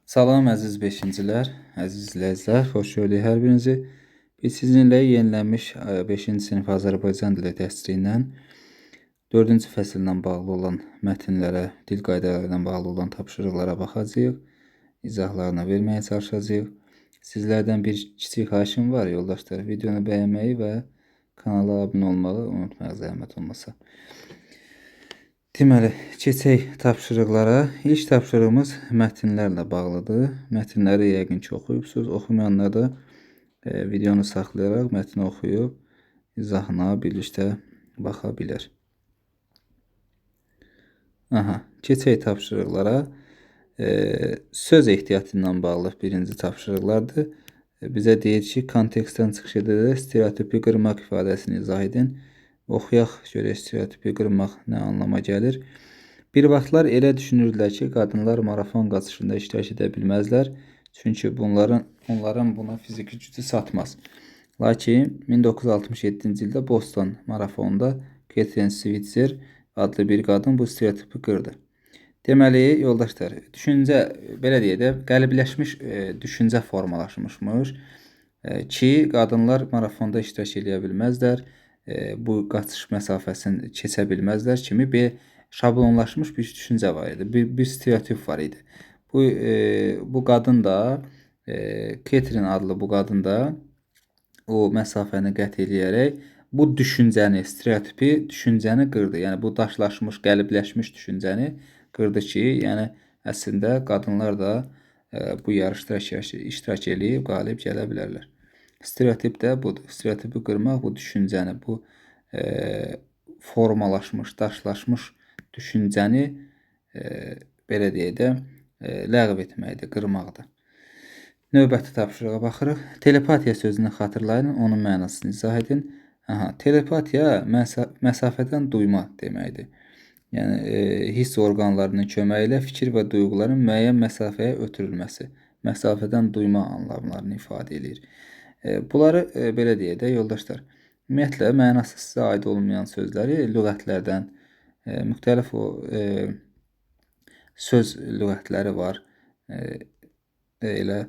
Salam əziz beşincilər, əziz izləyicilər, xoş gördük hər birinizi. Biz sizinlə yenilənmiş 5-ci sinif Azərbaycan dili təhsili ilə 4-cü fəsillə bağlı olan mətnlərə, dil qaydaları ilə bağlı olan tapşırıqlara baxacağıq, izahlarını verməyə çalışacağıq. Sizlərdən bir kiçik xahişim var yoldaşlar, videonu bəyənməyi və kanala abunə olmağı unutmayaq zəhmət olmasa. Deməli, keçək tapşırıqlara. İlk tapşırığımız mətnlərlə bağlıdır. Mətnləri yəqin ki oxuyubsunuz. Oxumayanlar da videonu saxlayaraq mətni oxuyub izahına birlikdə baxa bilər. Keçək tapşırıqlara. Söz ehtiyatı ilə bağlı birinci tapşırıqlardır. Bizə deyir ki, kontekstdən çıxış edərək stereotipi qırmaq ifadəsini izah edin. Oxuyaq, görək stereotipi qırmaq nə anlama gəlir. Bir vaxtlar elə düşünürdülər ki, qadınlar marafon qaçışında iştirak edə bilməzlər. Çünki onların buna fiziki gücü çatmaz. Lakin 1967-ci ildə Boston marafonunda Catherine Switzer adlı bir qadın bu stereotipi qırdı. Deməli, yoldaşlar, düşüncə, belə deyək də, qəlibləşmiş düşüncə formalaşmışmış ki, qadınlar marafonda iştirak edə bilməzlər, bu qaçış məsafəsini keçə bilməzlər kimi bir şablonlaşmış bir düşüncə var idi, bir stereotip var idi. Bu qadın da, Catherine adlı bu qadın da o məsafəni qət eləyərək bu düşüncəni, stereotipi düşüncəni qırdı. Yəni, bu daşlaşmış, qəlibləşmiş düşüncəni qırdı ki, yəni əslində qadınlar da bu yarışda iştirak edib qalib gələ bilərlər. Stereotip də budur. Stereotipi qırmaq bu düşüncəni, bu formalaşmış, daşlaşmış düşüncəni belə deyək də ləğv etməkdir, qırmaqdır. Növbəti tapşırığa baxırıq. Telepatiya sözünü xatırlayın, onun mənasını izah edin. Telepatiya məsafədən duyma deməkdir. Yəni, hiss orqanlarının köməyi ilə fikir və duyğuların müəyyən məsafəyə ötürülməsi, məsafədən duyma anlamlarını ifadə edir. Bunları belə deyək də, yoldaşlar, ümumiyyətlə, mənası sizə aid olmayan sözləri lüğətlərdən, müxtəlif söz lüğətləri var. Elə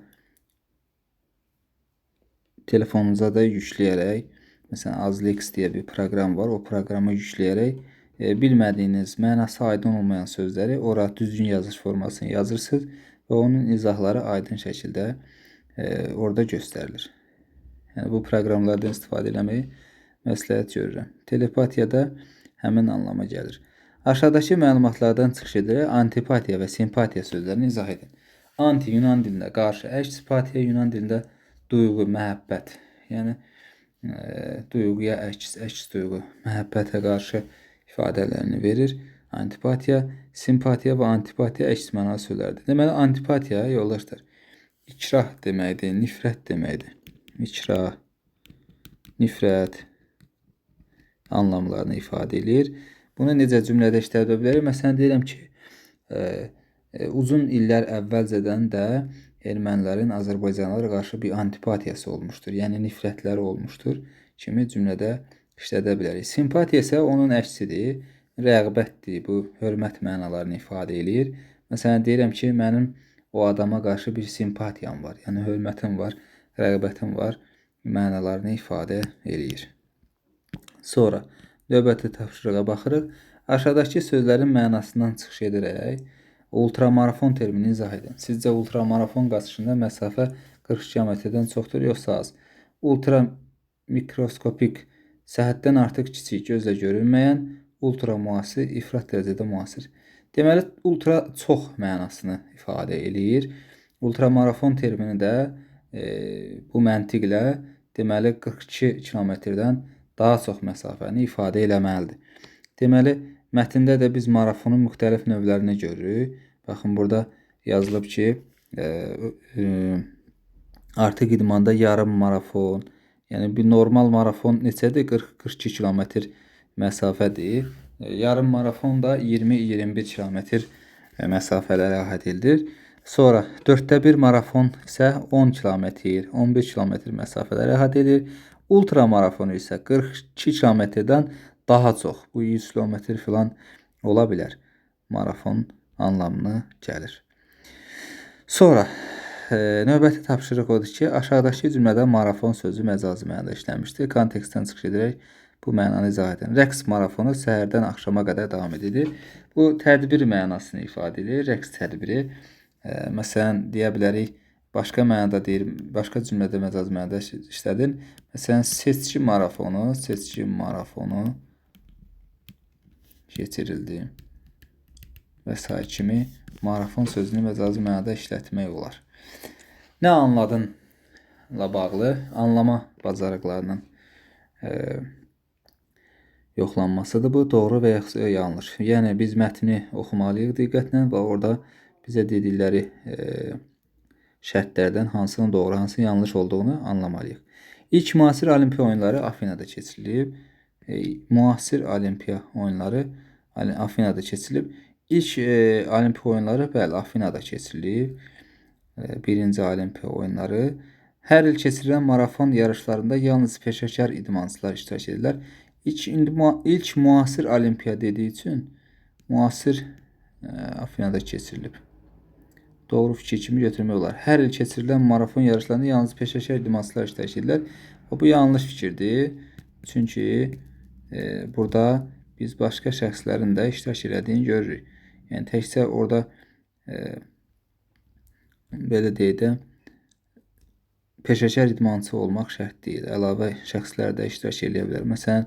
telefonunuza da yükləyərək, məsələn, Azlex deyə bir proqram var, o proqramı yükləyərək bilmədiyiniz, mənası aydın olmayan sözləri ora düzgün yazış formasını yazırsınız və onun izahları aydın şəkildə orada göstərilir. Yəni, bu proqramlardan istifadə eləməyi məsləhət görürəm. Telepatiya da həmin anlama gəlir. Aşağıdakı məlumatlardan çıxış edərək antipatiya və simpatiya sözlərini izah edin. Anti Yunan dilində qarşı əks, simpatiya Yunan dilində duyğu, məhəbbət. Yəni, duyğuya əks duyğu, məhəbbətə qarşı ifadələrini verir. Antipatiya, simpatiya və antipatiya əks mənalı sözlərdir. Deməli, antipatiya, yoldaşlar, ikrah deməkdir, nifrət deməkdir. İkrah, nifrət anlamlarını ifadə edir. Bunu necə cümlədə işlədə bilərik? Məsələn, deyirəm ki, uzun illər əvvəlcədən də ermənilərin Azərbaycanlılara qarşı bir antipatiyası olmuşdur. Yəni, nifrətləri olmuşdur kimi cümlədə işlədə bilərik. Simpatiya isə onun əksidir, rəğbətdir, bu hörmət mənalarını ifadə edir. Məsələn, deyirəm ki, mənim o adama qarşı bir simpatiyam var, yəni hörmətim var, rəğbətim var mənalarını ifadə eləyir. Sonra növbəti tapşırığa baxırıq. Aşağıdakı sözlərin mənasından çıxış edərək ultramarafon termini izah edin. Sizcə ultramarafon qaçışında məsafə 40 km-dən çoxdur, yoxsa az? Ultra mikroskopik, səhhəddən artıq kiçik, gözlə görünməyən, ultra müasir, ifrat dərəcədə müasir. Deməli, ultra çox mənasını ifadə eləyir. Ultramarafon termini də bu məntiqlə deməli 42 kilometrdən daha çox məsafəni ifadə eləməlidir. Deməli, mətndə də biz marafonun müxtəlif növlərini görürük. Baxın, burada yazılıb ki, artıq idmanda yarım marafon, yəni bir normal marafon neçədir? 40-42 kilometr məsafədir. Yarım marafon da 20-21 kilometr məsafələrə əhatə edilir. Sonra 1/4 marafon isə 10 kilometr, 11 kilometr məsafələrə əhatə edir. Ultramarafon isə 42 kilometrdən daha çox, bu 100 kilometr filan ola bilər. Marafon anlamına gəlir. Sonra növbəti tapşırıq odur ki, aşağıdakı cümlədə marafon sözü məcazi mənada işlənmişdir. Kontekstdən çıxış edərək bu mənanı izah edin. Rəqs marafonu səhərdən axşama qədər davam edir. Bu tədbir mənasını ifadə edir. Rəqs tədbiri. Məsələn, deyə bilərik, başqa mənada deyir, başqa cümlədə məcazi mənada işlədin. Məsələn, seçki marafonu keçirildi və s. kimi marafon sözünü məcazi mənada işlətmək olar. Nə anladınla bağlı anlama bacarıqlarının yoxlanmasıdır bu. Doğru və yaxud yanlış. Yəni biz mətni oxumalıyıq diqqətlə və orada bizə dedikləri şərtlərdən hansının doğru, hansının yanlış olduğunu anlamalıyıq. İlk müasir olimpiya oyunları Afinada keçirilib. Müasir olimpiya oyunları Afinada keçirilib. İlk olimpiya oyunları bəli Afinada keçirilib. Birinci olimpiya oyunları. Hər il keçirilən marafon yarışlarında yalnız peşəkar idmançılar iştirak edirlər. İlk müasir olimpiya dediyi üçün müasir Afinada keçirilib. Doğru fikir kimi götürmək olar. Hər il keçirilən marafon yarışlarında yalnız peşəkar idmançılar iştirak edirlər. Bu yanlış fikirdir. Çünki burada biz başqa şəxslərin də iştirak etdiyini görürük. Yəni təkcə orada belə deyək də peşəkar idmançı olmaq şərt deyil. Əlavə şəxslər də iştirak edə bilər. Məsələn,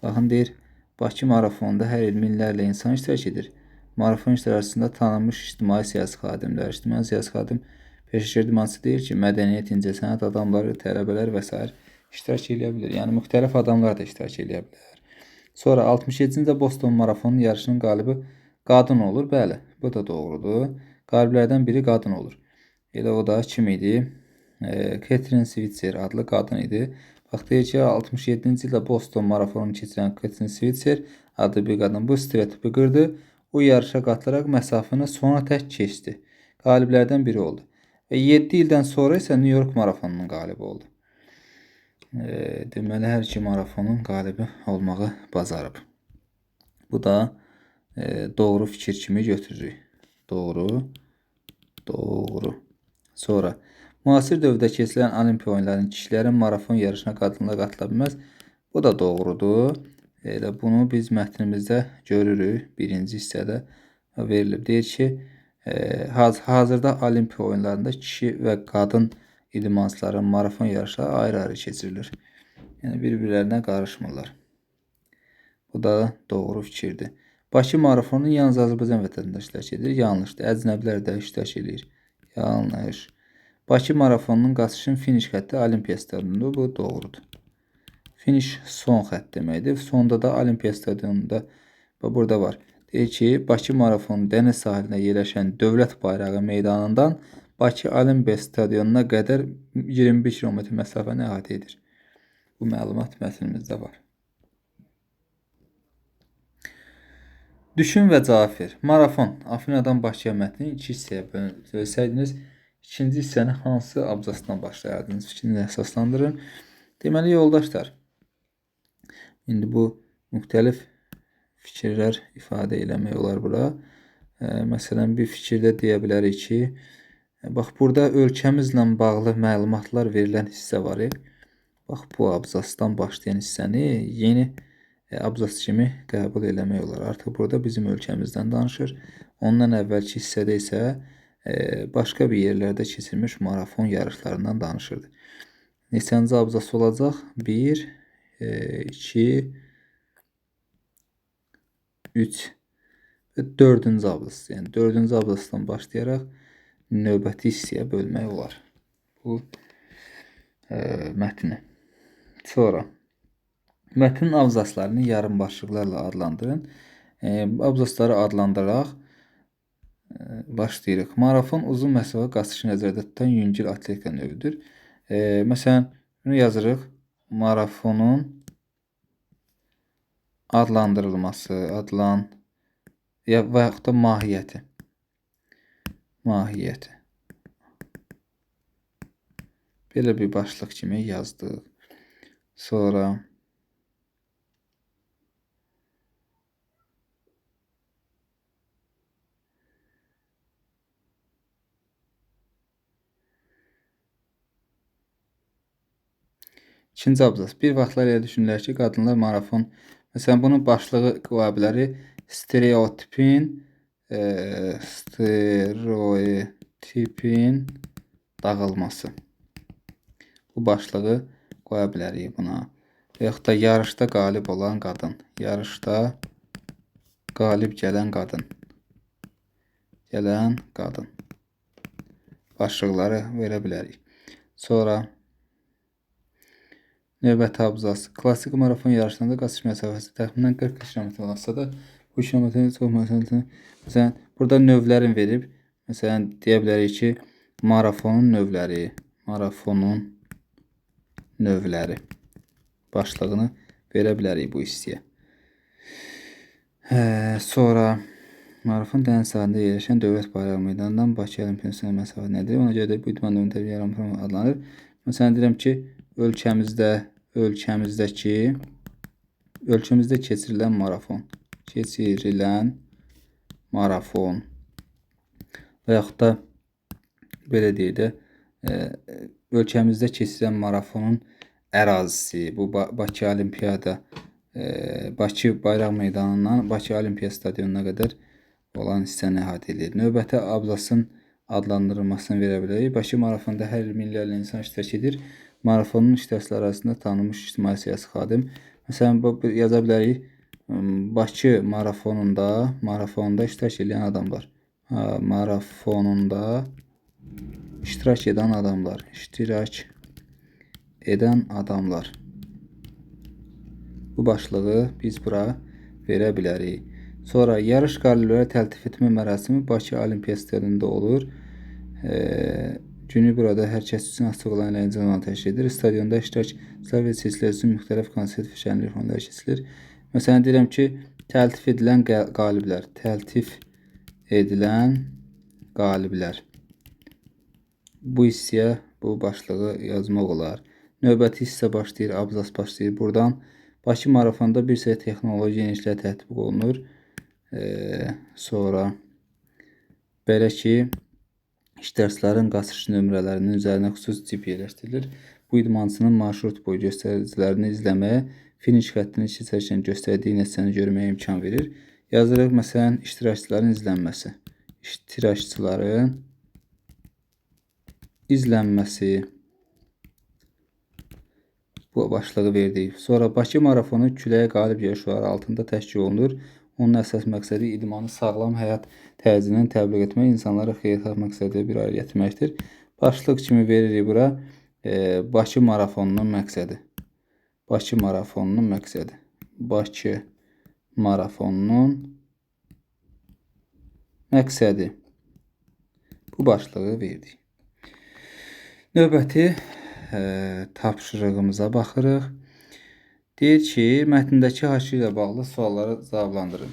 baxın deyir, Bakı marafonunda hər il minlərlə insan iştirak edir. Marafon işləri arasında tanınmış ictimai siyasi xadimlər, ictimai siyasi xadim peşəkar idmançı deyir ki, mədəniyyət, incəsənət adamları, tələbələr və s. iştirak edə bilər. Yəni müxtəlif adamlar da iştirak edə bilər. Sonra 67-ci Boston marafonun yarışının qalibi qadın olur. Bəli, bu da doğrudur. Qaliblərdən biri qadın olur. Elə o da kim idi? Catherine Switzer adlı qadın idi. Bax, deyir ki, 67-ci ildə Boston marafonunu keçirən Catherine Switzer adlı bir qadın bu stereotipi qırdı. O yarışa qatılaraq məsafəni sona tək keçdi. Qaliblərdən biri oldu. Və 7 ildən sonra isə New York marafonunun qalibi oldu. Deməli, hər iki marafonun qalibi olmağı bacarıb. Bu da doğru fikir kimi götürürük. Doğru. Sonra, müasir dövrdə keçirilən olimpiya oyunlarının kişilərin marafon yarışına qadınlar qatıla bilməz. Bu da doğrudur. Elə bunu biz mətnimizdə görürük. Birinci hissədə verilib. Deyir ki, hazırda olimpiya oyunlarında kişi və qadın idmançıların marafon yarışları ayrı-ayrı keçirilir. Yəni bir-birlərinə qarışmırlar. Bu da doğru fikirdir. Bakı marafonunun yalnız Azərbaycan vətəndaşları iştirak edir. Yanlışdır. Əcnəbilər də iştirak edir. Yanlış. Bakı marafonunun qaçışın finiş xətti Olimpiya stadionudur. Bu doğrudur. Finish son xətt deməkdir. Sonda da Olimpiya stadionunda burada var. Deyir ki, Bakı marafonu dəniz sahilində yerləşən Dövlət Bayrağı meydanından Bakı Olimpiya stadionuna qədər 21 km məsafəni əhatə edir. Bu məlumat mətnimizdə var. Düşün və cavab ver. Marafon Afinadan Bakıya mətni 2 hissəyə bölsəydiniz, ikinci hissəni hansı abzasdan başlayardınız? Fikrini əsaslandırın. Deməli, yoldaşlar, indi bu müxtəlif fikirlər ifadə eləmək olar bura. Məsələn, bir fikirdə deyə bilərik ki, bax, burada ölkəmizlə bağlı məlumatlar verilən hissə var. Bax, bu abzasdan başlayan hissəni yeni abzas kimi qəbul eləmək olar. Artıq burada bizim ölkəmizdən danışır. Ondan əvvəlki hissədə isə başqa bir yerlərdə keçirilmiş marafon yarışlarından danışırdı. Neçənci abzas olacaq? 1, 2, 3 və 4-cü abzas. Yəni 4-cü abzasdan başlayaraq növbəti hissəyə bölmək olar bu mətni. Sonra mətnin abzaslarını yarım başlıqlarla adlandırın. Abzasları adlandıraraq başlayırıq. Marafon uzun məsafə qaçışı nəzərdə tutan yüngül atletika növüdür. Məsələn, bunu yazırıq. Marafonun adlandırılması, və yaxud da mahiyyəti. Belə bir başlıq kimi yazdıq. Sonra İkinci abzas. Bir vaxtlar elə düşünürlər ki, qadınlar marafon. Məsələn, bunun başlığı qoya bilərik. Stereotipin dağılması. Bu başlığı qoya bilərik buna. Və yaxud da yarışda qalib olan qadın. Yarışda qalib gələn qadın. Gələn qadın. Başlıqları verə bilərik. Sonra növbəti abzas. Klassik marafon yarışlarında qaçış məsafəsi təxminən 40 km olsa da bu kilometrin çox məsələn, burada növlərin verib. Məsələn, deyə bilərik ki, marafonun növləri. Marafonun növləri. Başlığını verə bilərik bu hissəyə. Sonra marafon dəniz sahilində yerləşən Dövlət Bayrağı Meydanından Bakı Olimpiyasına məsafə nədir? Ona görə də bu idman növləri yarışması adlanır. Məsələn, deyirəm ki, ölkəmizdə keçirilən marafon və yaxud da belə deyək də ölkəmizdə keçirilən marafonun ərazisi, bu Bakı Olimpiyada, Bakı Bayraq Meydanından Bakı Olimpiya Stadionuna qədər olan hissəni əhatə edir. Növbəti abzasın adlandırılmasını verə bilərik. Bakı marafonunda hər il minlərlə insan iştirak edir. Marafonun iştirakçıları arasında tanınmış ictimai siyasi xadim. Məsələn, yaza bilərik. Bakı marafonunda iştirak edən adamlar. Marafonunda iştirak edən adamlar. Bu başlığı biz bura verə bilərik. Sonra yarış qaliblərə təltif etmə mərasimi Bakı Olimpiya Stadionunda olur. Günü burada hər kəs üçün açıq olan əyləncə zamanı təşkil edilir. Stadionda iştirakçılar və seçicilər üçün müxtəlif konsert və şənlik fonları keçirilir. Məsələn, deyirəm ki, təltif edilən qaliblər. Bu hissəyə bu başlığı yazmaq olar. Növbəti hissə başlayır, abzas başlayır. Buradan Bakı marafonda bir sıra texnoloji yeniliklər tətbiq olunur. Sonra belə ki, iştirakçıların qaçış nömrələrinin üzərinə xüsusi çip yerləşdirilir. Bu idmançının marşrut boyu göstəricilərini izləməyə, finiş xəttini keçərkən göstərdiyi nəticəni görməyə imkan verir. Yazırıq, məsələn, iştirakçıların izlənməsi. Bu başlığı verdik. Sonra Bakı marafonu küləyə qalib yarışları altında təşkil olunur. Onun əsas məqsədi idmanı sağlam həyat tərzindən təbliğ etmək, insanları xeyirxah məqsədə bir araya gətirməkdir. Başlıq kimi veririk bura. Bakı marafonunun məqsədi. Bu başlığı verdik. Növbəti tapşırığımıza baxırıq. Deyir ki, mətndəki haşiyə ilə bağlı sualları cavablandırın.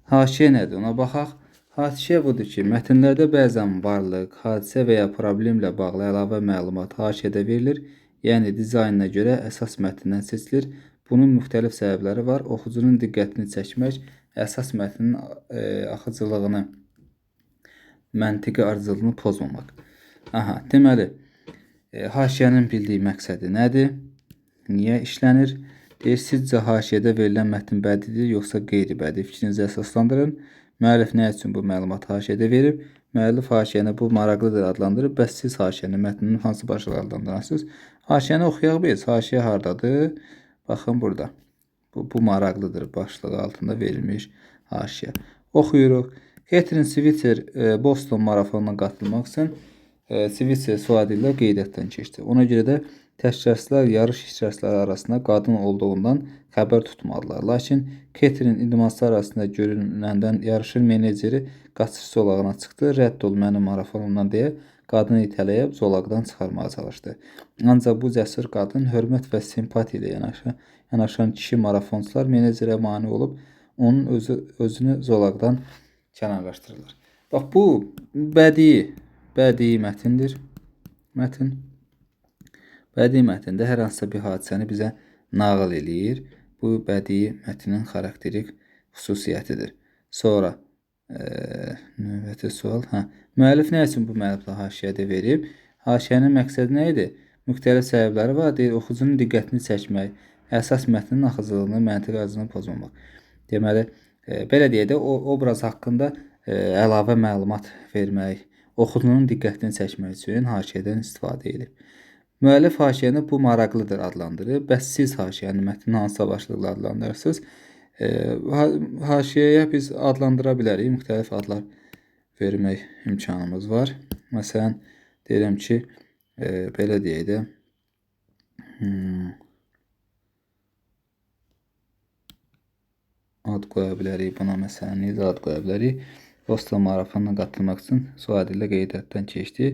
Haşiyə nədir? Ona baxaq. Haşiyə budur ki, mətnlərdə bəzən varlıq, hadisə və ya problemlə bağlı əlavə məlumat haşiyədə verilir. Yəni, dizaynına görə əsas mətndən seçilir. Bunun müxtəlif səbəbləri var. Oxucunun diqqətini çəkmək, əsas mətnin axıcılığını, məntiqi ardıcıllığını pozmamaq. Deməli, haşiyənin bildiyi məqsədi nədir? Niyə işlənir? Deyir, sizcə haşiyədə verilən mətn bədidir, yoxsa qeyri-bədi? Fikrinizi əsaslandırın. Müəllif nə üçün bu məlumat haşiyədə verib? Müəllif haşiyəni bu maraqlıdır adlandırıb. Bəs siz haşiyəni, mətnin hansı başlığı adlandırırsınız? Haşiyəni oxuyaq biz. Haşiyə hardadır? Baxın burada. Bu maraqlıdır başlığı altında verilmiş haşiyə. Oxuyuruq. Catherine Switzer Boston marafonuna qatılmaq üçün Switzer soyadı ilə qeydiyyatdan keçdi. Ona görə də təşkilatçılar yarış iştirakçıları arasında qadın olduğundan xəbər tutmadılar. Lakin Catherine idmançılar arasında görünəndən yarışın meneceri qaçış zolağına çıxdı. Rədd ol mənim marafonumdan deyə qadını itələyib zolaqdan çıxarmağa çalışdı. Ancaq bu cəsur qadın hörmət və simpatiya ilə yanaşan kişi marafonçular menecerə mane olub onun özünü zolaqdan kənarlaşdırırlar. Bax, bu bədii mətindir. Bədii mətndə hər hansısa bir hadisəni bizə nağıl eləyir. Bu bədii mətnin xarakterik xüsusiyyətidir. Sonra növbəti sual. Müəllif nə üçün bu məlumatı haşiyədə verib? Haşiyənin məqsədi nə idi? müxtəlif səbəbləri var. Deyir, oxucunun diqqətini çəkmək, əsas mətnin axıcılığını, məntiq arzını pozmamaq. Deməli, belə deyək də, o obraz haqqında əlavə məlumat vermək, oxucunun diqqətini çəkmək üçün haşiyədən istifadə edib. Müəllif haşiyəni bu maraqlıdır adlandırır. Bəs siz haşiyəni mətnin hansı başlıqla adlandırırsınız? Haşiyəyə biz adlandıra bilərik. Müxtəlif adlar vermək imkanımız var. Məsələn, deyirəm ki, belə deyək də, ad qoya bilərik buna. Məsələn, necə ad qoya bilərik? Dostla marafonuna qatılmaq üçün soyadı ilə qeydiyyatdan keçdi.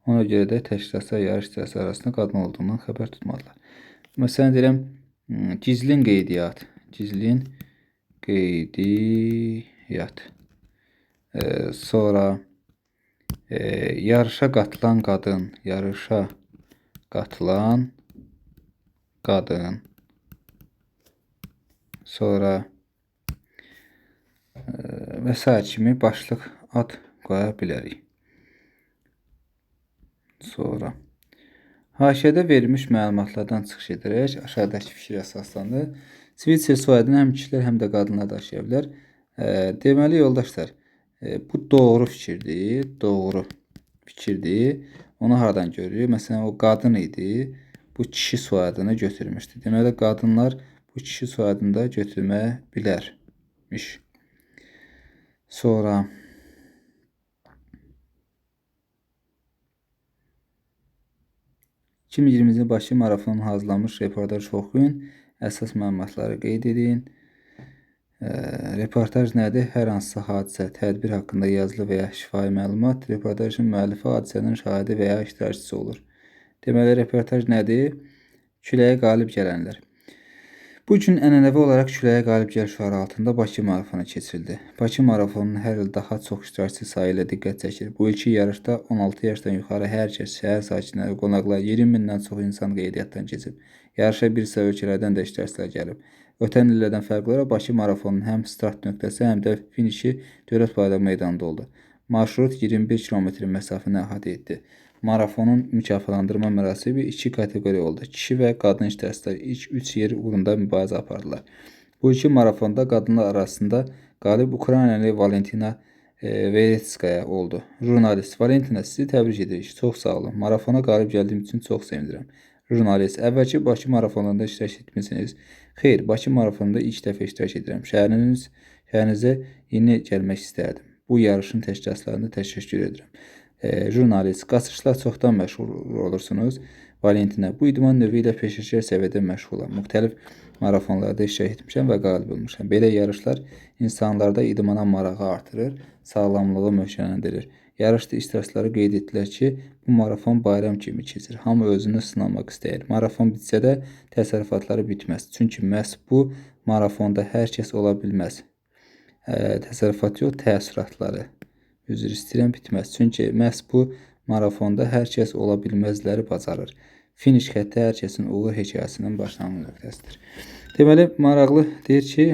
Ona görə də təşkilatçılar yarış iştirakçısı arasında qadın olduğundan xəbər tutmadılar. Məsələn, deyirəm, gizlin qeydiyyat. Gizlin qeydiyyat. Sonra yarışa qatılan qadın. Yarışa qatılan qadın. Sonra və s. kimi başlıq ad qoya bilərik. Sonra haşiyədə verilmiş məlumatlardan çıxış edərək aşağıdakı fikir əsaslanır. Switzer soyadını həm kişilər, həm də qadınlar daşıya bilər. Deməli, yoldaşlar, bu doğru fikirdir. Doğru fikirdir. Onu hardan görürük? Məsələn, o qadın idi. Bu kişi soyadını götürmüşdü. Deməli, qadınlar bu kişi soyadını da götürməyə bilərmiş. Sonra 2020-ci başı marafonun hazırlanmış reportaj oxuyun. Əsas məlumatları qeyd edin. Reportaj nədir? Hər hansısa hadisə, tədbir haqqında yazılı və ya şifahi məlumat. Reportajın müəllifi hadisənin şahidi və ya iştirakçısı olur. Deməli, reportaj nədir? Küləyə qalib gələnlər. Bu gün ənənəvi olaraq küləyə qalib gəl şüarı altında Bakı marafonu keçirildi. Bakı marafonunun hər il daha çox iştirakçı sayı ilə diqqət çəkir. Bu ilki yarışda 16 yaşdan yuxarı hər kəs, şəhər sakinləri, qonaqlar, 20 mindən çox insan qeydiyyatdan keçib. Yarışa bir sıra ölkələrdən də iştirakçılar gəlib. Ötən illərdən fərqli olaraq Bakı marafonunun həm start nöqtəsi, həm də finişi Dövlət Bayrağı meydanında oldu. Marşrut 21 kilometr məsafəni əhatə etdi. Marafonun mükafatlandırma mərasimi iki kateqoriya oldu. Kişi və qadın iştirakçılar ilk 3 yer uğrunda mübarizə apardılar. Bu iki marafonda qadınlar arasında qalib Ukraynalı Valentina Veretskaya oldu. Jurnalist: Valentina, sizi təbrik edirik. Çox sağ olun. Marafona qalib gəldiyim üçün çox sevinirəm. Jurnalist: əvvəlki Bakı marafonunda iştirak etmisiniz? Xeyr, Bakı marafonunda ilk dəfə iştirak edirəm. Şəhərinizə yeni gəlmək istərdim. Bu yarışın təşkilatçılarına təşəkkür edirəm. Jurnalist: qaçışlar çoxdan məşğul olursunuz. Valentina: bu idman növü ilə peşəkar səviyyədə məşğulam. Müxtəlif marafonlarda iştirak etmişəm və qalib olmuşam. Belə yarışlar insanlarda idmana marağı artırır, sağlamlığı möhkəmləndirir. Yarışda iştirakçıları qeyd etdilər ki, bu marafon bayram kimi keçir. Hamı özünü sınamaq istəyir. Marafon bitsə də təsərrüfatları bitməz. Çünki məhz bu marafonda hər kəs ola bilməz. Təsərrüfat yox, təəssüratları. Üzr istəyirəm, bitməz. Çünki məhz bu marafonda hər kəs ola bilməzləri bacarır. Finiş xətti hər kəsin uğur hekayəsinin başlanğıc nöqtəsidir. Deməli, maraqlı deyir ki,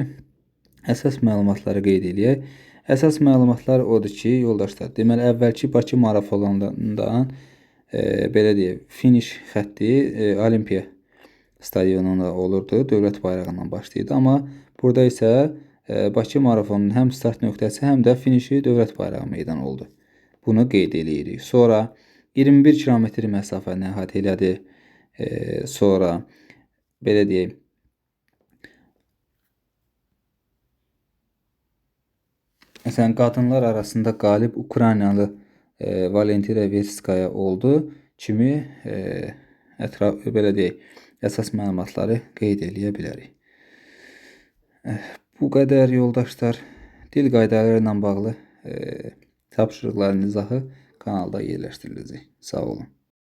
əsas məlumatları qeyd eləyək. Əsas məlumatlar odur ki, yoldaşlar, deməli, əvvəlki Bakı marafonundan belə deyək, finiş xətti Olimpiya stadionunda olurdu. Dövlət bayrağından başlayırdı. Amma burada isə Bakı marafonunun həm start nöqtəsi, həm də finişi Dövlət bayrağı meydanı oldu. Bunu qeyd eləyirik. Sonra 21 kilometr məsafəni əhatə elədi. Sonra belə deyək, məsələn, qadınlar arasında qalib Ukraynalı Valentina Veretskaya oldu kimi belə deyək, əsas məlumatları qeyd eləyə bilərik. Bu qədər yoldaşlar. Dil qaydaları ilə bağlı tapşırıqların izahı kanalda yerləşdiriləcək. Sağ olun.